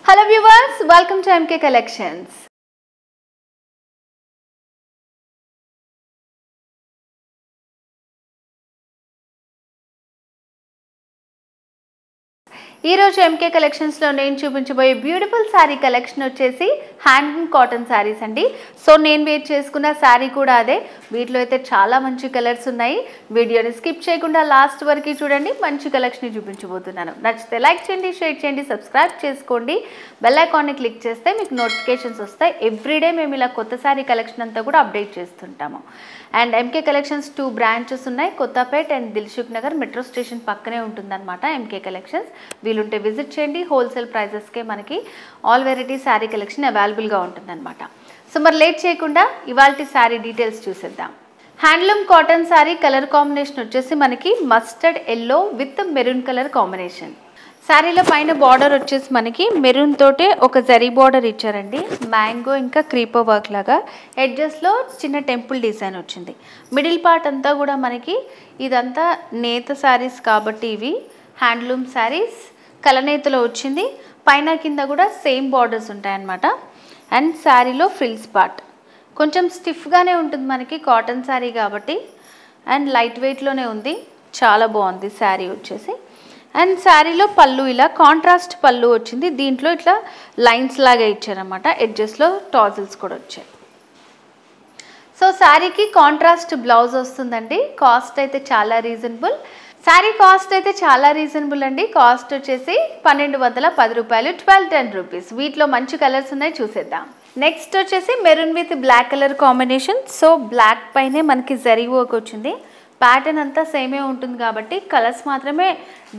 Hello viewers, welcome to MK Collections. ఈ రోజు MK collections లో నేను చూపించబోయే బ్యూటిఫుల్ సారీ కలెక్షన్ వచ్చేసి హ్యాండ్లూమ్ కాటన్ సారీస్ అండి. సో నేను వేర్ చేసుకున్న సారీ కూడా అదే. వీటిలో అయితే చాలా మంచి కలర్స్ ఉన్నాయి. వీడియోని స్కిప్ చేయకుండా లాస్ట్ వరకు చూడండి. మంచి కలెక్షన్ చూపించబోతున్నాను. నచ్చితే లైక్ చేయండి, షేర్ చేయండి, సబ్స్క్రైబ్ చేసుకోండి. బెల్ ఐకాన్ ని క్లిక్ చేస్తే మీకు నోటిఫికేషన్స్ వస్తాయి. ఎవ్రీడే మేము ఇలా కొత్త సారీ కలెక్షన్ అంతా కూడా అప్డేట్ చేస్తుంటాము. అండ్ MK కలెక్షన్స్ 2 బ్రాంచెస్ ఉన్నాయి. Kothapet and Dilsukh Nagar metro station పక్కనే ఉంటుందన్నమాట MK కలెక్షన్స్. వీలుంటే విజిట్ చేయండి. హోల్సేల్ ప్రైజెస్కే మనకి ఆల్ వెరైటీ శారీ కలెక్షన్ అవైలబుల్గా ఉంటుందన్నమాట. సో మరి లేట్ చేయకుండా ఇవాల్టి శారీ డీటెయిల్స్ చూసేద్దాం. Handloom cotton sari colour combination వచ్చేసి మనకి mustard yellow with maroon colour combination. శారీలో పైన బార్డర్ వచ్చేసి మనకి మెరూన్ తోటే ఒక జరీ బార్డర్ ఇచ్చారండి. మ్యాంగో ఇంకా క్రీపర్ వర్క్ లాగా ఎడ్జెస్లో చిన్న టెంపుల్ డిజైన్ వచ్చింది. మిడిల్ పార్ట్ అంతా కూడా మనకి ఇదంతా నేత శారీస్ కాబట్టి ఇవి హ్యాండ్లూమ్ శారీస్ కలనేతలో వచ్చింది. పైన కింద కూడా సేమ్ బార్డర్స్ ఉంటాయన్నమాట. అండ్ శారీలో ఫ్రిల్స్ పార్ట్ కొంచెం స్టిఫ్గానే ఉంటుంది మనకి, కాటన్ శారీ కాబట్టి. అండ్ లైట్ వెయిట్లోనే ఉంది, చాలా బాగుంది శారీ వచ్చేసి. అండ్ శారీలో పళ్ళు ఇలా కాంట్రాస్ట్ పళ్ళు వచ్చింది. దీంట్లో ఇట్లా లైన్స్ లాగా ఇచ్చారన్నమాట. ఎడ్జెస్లో టాజిల్స్ కూడా వచ్చాయి. సో శారీకి కాంట్రాస్ట్ బ్లౌజ్ వస్తుందండి. కాస్ట్ అయితే చాలా రీజనబుల్. శారీ కాస్ట్ అయితే చాలా రీజనబుల్ అండి. కాస్ట్ వచ్చేసి 1210 రూపాయలు, 1210 రూపీస్. వీటిలో మంచి కలర్స్ ఉన్నాయి, చూసేద్దాం. నెక్స్ట్ వచ్చేసి maroon with black colour combination. So black పైనే మనకి జరీ వర్క్ వచ్చింది. ప్యాటర్న్ అంతా సేమే ఉంటుంది కాబట్టి కలర్స్ మాత్రమే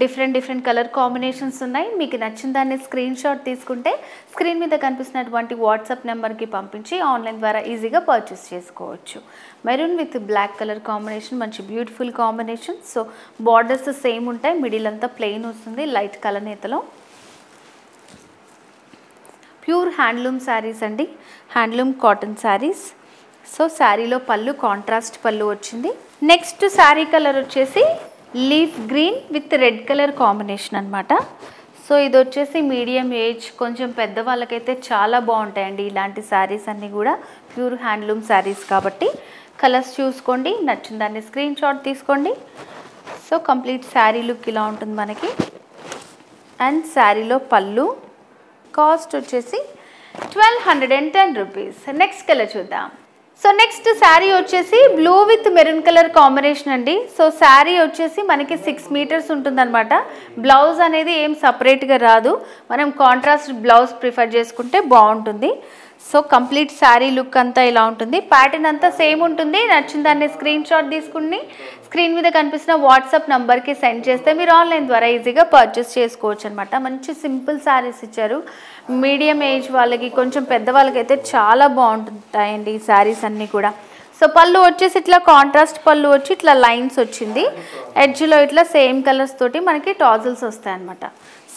డిఫరెంట్ కలర్ కాంబినేషన్స్ ఉన్నాయి. మీకు నచ్చిన దాన్ని స్క్రీన్ షాట్ తీసుకుంటే స్క్రీన్ మీద కనిపిస్తున్నటువంటి వాట్సాప్ నెంబర్కి పంపించి ఆన్లైన్ ద్వారా ఈజీగా పర్చేస్ చేసుకోవచ్చు. Maroon with black colour combination మంచి beautiful combination. So borders same ఉంటాయి, మిడిల్ అంతా ప్లెయిన్ వస్తుంది లైట్ కలర్ నేతలో. ప్యూర్ హ్యాండ్లూమ్ శారీస్ అండి, హ్యాండ్లూమ్ కాటన్ శారీస్. సో శారీలో పళ్ళు కాంట్రాస్ట్ పళ్ళు వచ్చింది. నెక్స్ట్ శారీ కలర్ వచ్చేసి leaf green with red colour combination అనమాట. సో ఇది వచ్చేసి మీడియం ఏజ్ కొంచెం పెద్ద వాళ్ళకైతే చాలా బాగుంటాయండి ఇలాంటి శారీస్ అన్నీ కూడా. ప్యూర్ హ్యాండ్లూమ్ శారీస్ కాబట్టి కలర్స్ చూసుకోండి, నచ్చిన దాన్ని స్క్రీన్ షాట్ తీసుకోండి. సో కంప్లీట్ శారీ లుక్ ఇలా ఉంటుంది మనకి. అండ్ శారీలో పళ్ళు కాస్ట్ వచ్చేసి 1210 రూపీస్. నెక్స్ట్ కలర్ చూద్దాం. సో నెక్స్ట్ శారీ వచ్చేసి blue with maroon colour combination అండి. సో శారీ వచ్చేసి మనకి 6 మీటర్స్ ఉంటుందన్నమాట. బ్లౌజ్ అనేది ఏం సపరేట్గా రాదు, మనం కాంట్రాస్ట్ బ్లౌజ్ ప్రిఫర్ చేసుకుంటే బాగుంటుంది. సో కంప్లీట్ శారీ లుక్ అంతా ఇలా ఉంటుంది. ప్యాటర్న్ అంతా సేమ్ ఉంటుంది. నచ్చిన దాన్ని స్క్రీన్ షాట్ తీసుకుని స్క్రీన్ మీద కనిపిస్తున్న వాట్సాప్ నెంబర్కి సెండ్ చేస్తే మీరు ఆన్లైన్ ద్వారా ఈజీగా పర్చేస్ చేసుకోవచ్చు అనమాట. మంచి సింపుల్ శారీస్ ఇచ్చారు. మీడియం ఏజ్ వాళ్ళకి కొంచెం పెద్దవాళ్ళకి అయితే చాలా బాగుంటుంటాయండి ఈ శారీస్ అన్నీ కూడా. సో పళ్ళు వచ్చేసి ఇట్లా కాంట్రాస్ట్ పళ్ళు వచ్చి ఇట్లా లైన్స్ వచ్చింది. ఎడ్జ్లో ఇట్లా సేమ్ కలర్స్ తోటి మనకి టాజిల్స్ వస్తాయి అన్నమాట.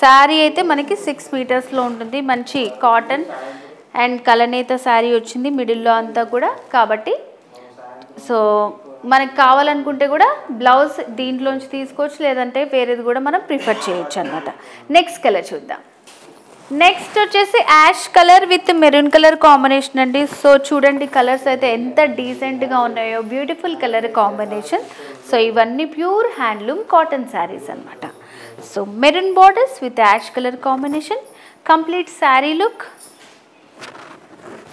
శారీ అయితే మనకి 6 మీటర్స్లో ఉంటుంది. మంచి కాటన్ అండ్ కలనేత శారీ వచ్చింది మిడిల్లో అంతా కూడా కాబట్టి. సో మనకు కావాలనుకుంటే కూడా బ్లౌజ్ దీంట్లోంచి తీసుకోవచ్చు, లేదంటే వేరేది కూడా మనం ప్రిఫర్ చేయొచ్చు అనమాట. నెక్స్ట్ కలర్ చూద్దాం. నెక్స్ట్ వచ్చేసి ash colour with maroon colour combination అండి. సో చూడండి కలర్స్ అయితే ఎంత డీసెంట్గా ఉన్నాయో, బ్యూటిఫుల్ కలర్ కాంబినేషన్. సో ఇవన్నీ ప్యూర్ హ్యాండ్లూమ్ కాటన్ శారీస్ అనమాట. So maroon borders with ash colour combination, complete sari look.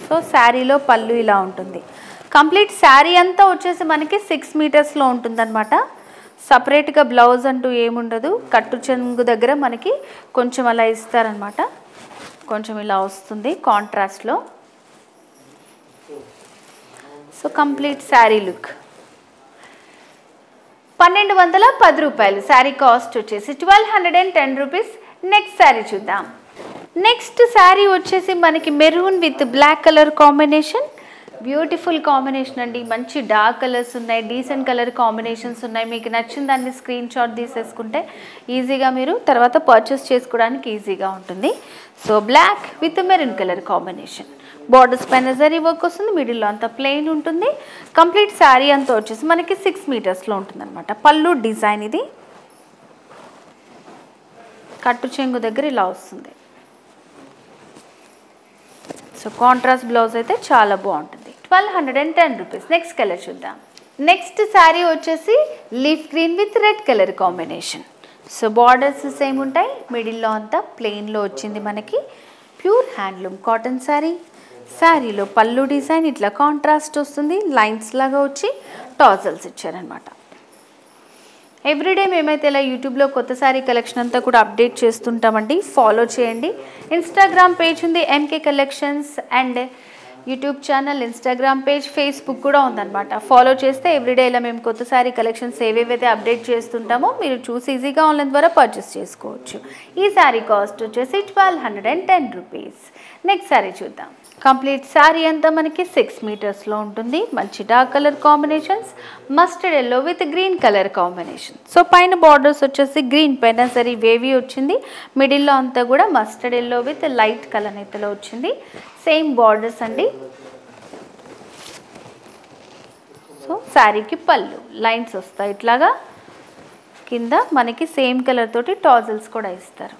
So శారీలో పళ్ళు ఇలా ఉంటుంది. కంప్లీట్ శారీ అంతా వచ్చేసి మనకి 6 మీటర్స్లో ఉంటుందన్నమాట. సపరేట్గా బ్లౌజ్ అంటూ ఏముండదు. కట్టు చెంగు దగ్గర మనకి కొంచెం అలా ఇస్తారనమాట, కొంచెం ఇలా వస్తుంది కాంట్రాస్ట్లో. సో కంప్లీట్ శారీ లుక్ 1210 రూపాయలు. శారీ కాస్ట్ వచ్చేసి 1210 రూపీస్. నెక్స్ట్ శారీ చూద్దాం. నెక్స్ట్ శారీ వచ్చేసి మనకి maroon with black colour combination. Beautiful combination అండి. మంచి డార్క్ కలర్స్ ఉన్నాయి, డీసెంట్ కలర్ కాంబినేషన్స్ ఉన్నాయి. మీకు నచ్చిన దాన్ని స్క్రీన్ షాట్ తీసేసుకుంటే ఈజీగా మీరు తర్వాత పర్చేస్ చేసుకోవడానికి ఈజీగా ఉంటుంది. So black with maroon colour combination. Borders పైన జరీ వర్క్ వస్తుంది, మిడిల్లో అంతా ప్లెయిన్ ఉంటుంది. కంప్లీట్ శారీ అంతా వచ్చేసి మనకి 6 మీటర్స్లో ఉంటుంది అనమాట. పళ్ళు డిజైన్ ఇది కట్టు చెంగు దగ్గర ఇలా వస్తుంది. సో కాంట్రాస్ట్ బ్లౌజ్ అయితే చాలా బాగుంటుంది. 1210 రూపీస్. నెక్స్ట్ కలర్ చూద్దాం. నెక్స్ట్ శారీ వచ్చేసి leaf green with red colour combination. So borders same ఉంటాయి, మిడిల్లో అంతా ప్లెయిన్లో వచ్చింది మనకి. Pure handloom cotton sari. శారీలో పళ్ళు డిజైన్ ఇట్లా కాంట్రాస్ట్ వస్తుంది, లైన్స్ లాగా వచ్చి టాజల్స్ ఇచ్చారనమాట. ఎవ్రీడే మేమైతే ఇలా యూట్యూబ్లో కొత్త శారీ కలెక్షన్ అంతా కూడా అప్డేట్ చేస్తుంటామండి, ఫాలో చేయండి. ఇన్స్టాగ్రామ్ పేజ్ ఉంది MK collections, and YouTube channel, Instagram page, Facebook కూడా ఉందన్నమాట. ఫాలో చేస్తే ఎవ్రీడే ఇలా మేము కొత్త శారీ కలెక్షన్స్ ఏవేవైతే అప్డేట్ చేస్తుంటామో మీరు చూసి ఈజీగా ఆన్లైన్ ద్వారా పర్చేస్ చేసుకోవచ్చు. ఈ శారీ కాస్ట్ వచ్చేసి 1210 రూపీస్. నెక్స్ట్ శారీ చూద్దాం. కంప్లీట్ శారీ అంతా మనకి 6 మీటర్స్లో ఉంటుంది. మంచి dark colour combinations, mustard yellow with green colour combination. So పైన బార్డర్స్ వచ్చేసి గ్రీన్ పైన సరీ వేవీ వచ్చింది, మిడిల్లో అంతా కూడా mustard yellow with light colour నేతలో వచ్చింది. సేమ్ బార్డర్స్ అండి. సో శారీకి పళ్ళు లైన్స్ వస్తాయి ఇట్లాగా, కింద మనకి సేమ్ కలర్ తోటి టాజల్స్ కూడా ఇస్తారు.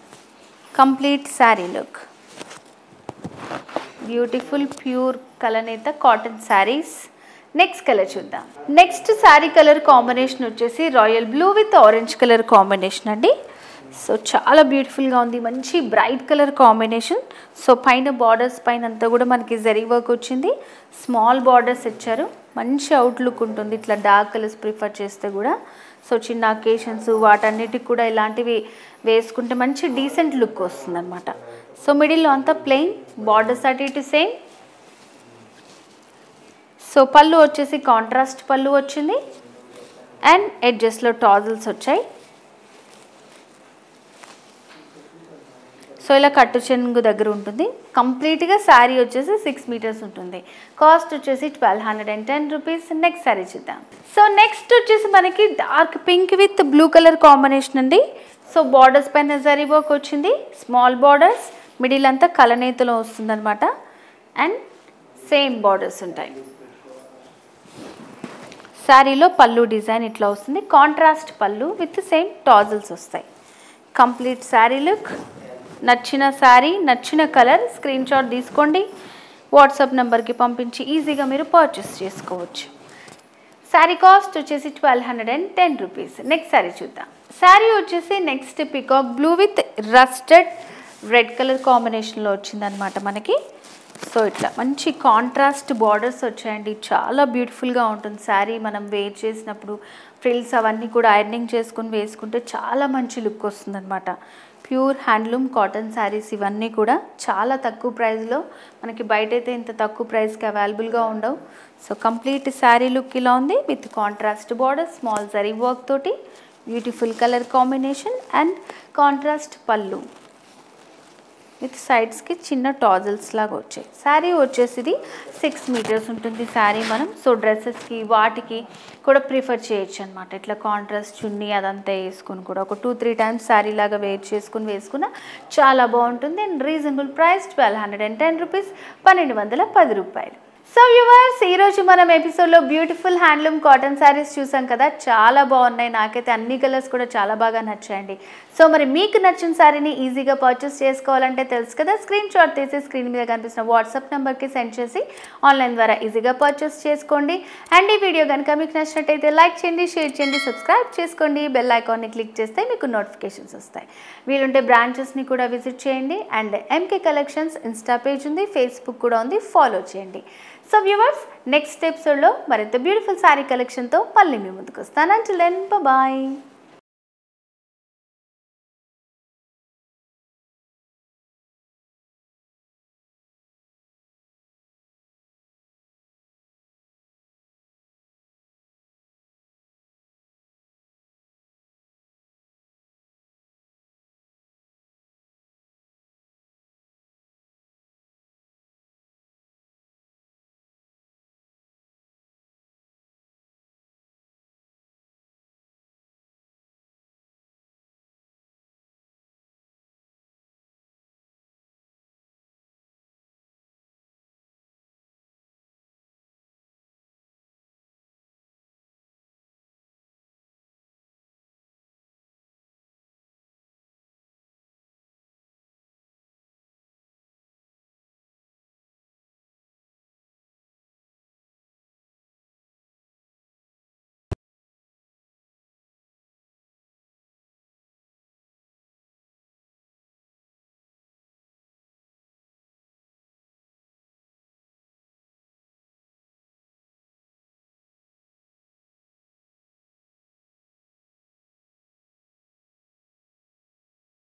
Complete sari look. Beautiful pure colour నేత కాటన్ శారీస్. నెక్స్ట్ కలర్ చూద్దాం. నెక్స్ట్ శారీ కలర్ కాంబినేషన్ వచ్చేసి royal blue with orange colour combination అండి. సో చాలా బ్యూటిఫుల్గా ఉంది, మంచి బ్రైట్ కలర్ కాంబినేషన్. సో పైన బార్డర్స్ పైన అంతా కూడా మనకి జరీ వర్క్ వచ్చింది, స్మాల్ బార్డర్స్ ఇచ్చారు. మంచి అవుట్లుక్ ఉంటుంది ఇట్లా డార్క్ కలర్స్ ప్రిఫర్ చేస్తే కూడా. సో చిన్న అకేషన్స్ వాటన్నిటికి కూడా ఇలాంటివి వేసుకుంటే మంచి డీసెంట్ లుక్ వస్తుంది అనమాట. సో మిడిల్లో అంతా ప్లెయిన్, బార్డర్స్ అటు ఇటు సేమ్. సో పళ్ళు వచ్చేసి కాంట్రాస్ట్ పళ్ళు వచ్చింది, అండ్ ఎడ్జెస్లో టాజల్స్ వచ్చాయి. సో ఇలా కట్టు చెంగు దగ్గర ఉంటుంది. కంప్లీట్గా శారీ వచ్చేసి 6 మీటర్స్ ఉంటుంది. కాస్ట్ వచ్చేసి 1210 రూపీస్. నెక్స్ట్ శారీ చూద్దాం. సో నెక్స్ట్ వచ్చేసి మనకి dark pink with blue colour combination అండి. సో బార్డర్స్ పైన జరీ వర్క్ వచ్చింది, స్మాల్ బార్డర్స్, మిడిల్ అంతా కలనేతలో వస్తుంది అనమాట, అండ్ సేమ్ బార్డర్స్ ఉంటాయి. శారీలో పళ్ళు డిజైన్ ఇట్లా వస్తుంది, కాంట్రాస్ట్ పళ్ళు విత్ సేమ్ టాజల్స్ వస్తాయి. Complete sari look. నచ్చిన శారీ, నచ్చిన కలర్ స్క్రీన్ షాట్ తీసుకోండి, వాట్సాప్ నెంబర్కి పంపించి ఈజీగా మీరు పర్చేస్ చేసుకోవచ్చు. శారీ కాస్ట్ వచ్చేసి 1210 రూపీస్. నెక్స్ట్ శారీ చూద్దాం. శారీ వచ్చేసి next peacock blue with rusted red colour కాంబినేషన్లో వచ్చిందనమాట మనకి. సో ఇట్లా మంచి కాంట్రాస్ట్ బార్డర్స్ వచ్చాయండి, చాలా బ్యూటిఫుల్గా ఉంటుంది శారీ. మనం వేర్ చేసినప్పుడు ఫ్రిల్స్ అవన్నీ కూడా ఐరనింగ్ చేసుకుని వేసుకుంటే చాలా మంచి లుక్ వస్తుందన్నమాట. ప్యూర్ హ్యాండ్లూమ్ కాటన్ శారీస్ ఇవన్నీ కూడా చాలా తక్కువ ప్రైస్లో, మనకి బయట అయితే ఇంత తక్కువ ప్రైస్కి అవైలబుల్గా ఉండవు. సో కంప్లీట్ శారీ లుక్ ఇలా ఉంది with contrast border, small zari work తోటి, beautiful colour combination, and contrast పళ్ళు విత్ సైడ్స్కి చిన్న టాజల్స్ లాగా వచ్చాయి. శారీ వచ్చేసి ఇది 6 మీటర్స్ ఉంటుంది శారీ. మనం సో డ్రెస్సెస్కి వాటికి కూడా ప్రిఫర్ చేయొచ్చు అనమాట. ఇట్లా కాంట్రాస్ట్ చున్నీ అదంతా వేసుకుని కూడా ఒక 2-3 టైమ్స్ శారీ లాగా వేసుకున్న చాలా బాగుంటుంది. అండ్ రీజనబుల్ ప్రైస్ 1210 రూపీస్, 1210 రూపాయలు. సో వ్యూవర్స్, ఈరోజు మనం ఎపిసోడ్లో బ్యూటిఫుల్ హ్యాండ్లూమ్ కాటన్ శారీస్ చూసాం కదా, చాలా బాగున్నాయి. నాకైతే అన్ని కలర్స్ కూడా చాలా బాగా నచ్చాయండి. సో మరి మీకు నచ్చిన శారీని ఈజీగా పర్చేస్ చేసుకోవాలంటే తెలుసు కదా, స్క్రీన్ షాట్ తీసి స్క్రీన్ మీద కనిపిస్తున్న వాట్సాప్ నెంబర్కి సెండ్ చేసి ఆన్లైన్ ద్వారా ఈజీగా పర్చేస్ చేసుకోండి. అండ్ ఈ వీడియో కనుక మీకు నచ్చినట్టయితే లైక్ చేయండి, షేర్ చేయండి, సబ్స్క్రైబ్ చేసుకోండి. బెల్ ఐకాన్ని క్లిక్ చేస్తే మీకు నోటిఫికేషన్స్ వస్తాయి. వీలుంటే బ్రాంచెస్ని కూడా విజిట్ చేయండి. And MK collections Insta page ఉంది, ఫేస్బుక్ కూడా ఉంది, ఫాలో చేయండి. సో వ్యూవర్స్, నెక్స్ట్ ఎపిసోడ్లో మరింత బ్యూటిఫుల్ శారీ కలెక్షన్తో మళ్ళీ మీ ముందుకు వస్తాను. Until then bye.